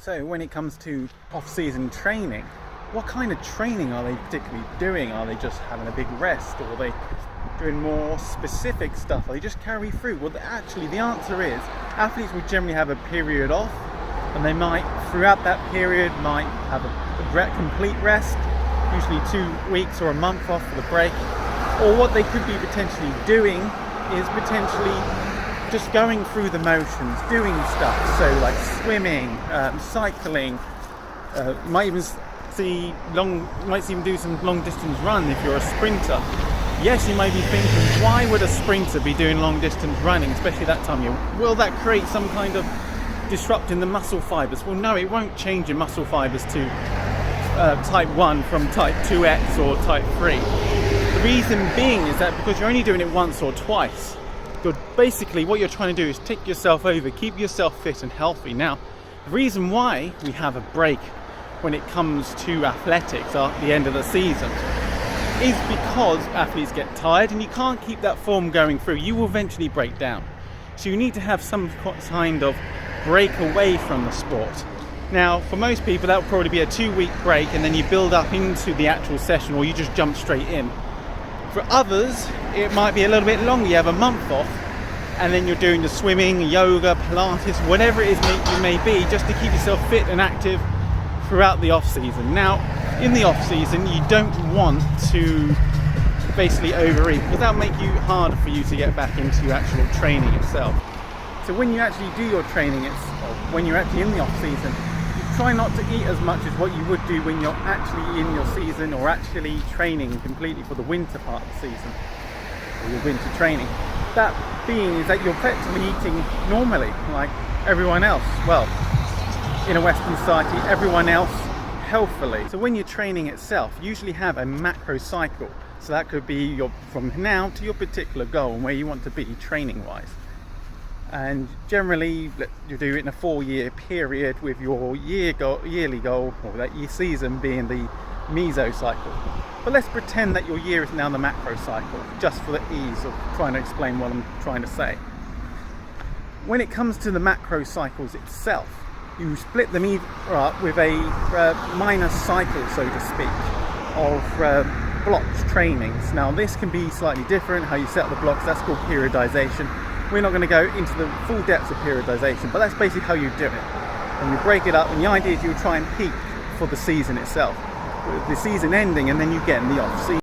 So when it comes to off-season training, what kind of training are they particularly doing? Are they just having a big rest, or are they doing more specific stuff? Are they just carry through? Well, actually the answer is athletes will generally have a period off, and they might, throughout that period, might have a complete rest, usually 2 weeks or a month off for the break. Or what they could be potentially doing is potentially just going through the motions, doing stuff. So like swimming, cycling, you might even do some long distance run if you're a sprinter. Yes, you may be thinking, why would a sprinter be doing long distance running, especially that time of year? Will that create some kind of disrupt in the muscle fibers? Well, no, it won't change your muscle fibers to type 1 from type 2X or type 3. The reason being is that because you're only doing it once or twice, basically what you're trying to do is take yourself over, keep yourself fit and healthy. Now, the reason why we have a break when it comes to athletics at the end of the season is because athletes get tired and you can't keep that form going through. You will eventually break down. So you need to have some kind of break away from the sport. Now, for most people, that will probably be a 2-week break, and then you build up into the actual session, or you just jump straight in. For others, it might be a little bit longer. You have a month off, and then you're doing the swimming, yoga, Pilates, whatever it is you may be, just to keep yourself fit and active throughout the off-season. Now, in the off-season, you don't want to basically overeat, because that'll make you harder for you to get back into actual training itself. So when you actually do your training, when you're actually in the off-season, you try not to eat as much as what you would do when you're actually in your season or actually training completely for the winter part of the season, or your winter training. That being is that you're effectively eating normally, like everyone else. Well, in a Western society, everyone else healthily. So when you're training itself, you usually have a macro cycle. So that could be from now to your particular goal and where you want to be training-wise. And generally you do it in a 4-year period, with your yearly goal, or that year season, being the meso cycle. But let's pretend that your year is now the macro cycle, just for the ease of trying to explain what I'm trying to say. When it comes to the macro cycles itself, you split them up with a minor cycle, so to speak, of blocks trainings. Now this can be slightly different, how you set up the blocks. That's called periodization. We're not going to go into the full depths of periodization, but that's basically how you do it. And you break it up, and the idea is you try and peak for the season itself, with the season ending, and then you get in the off season.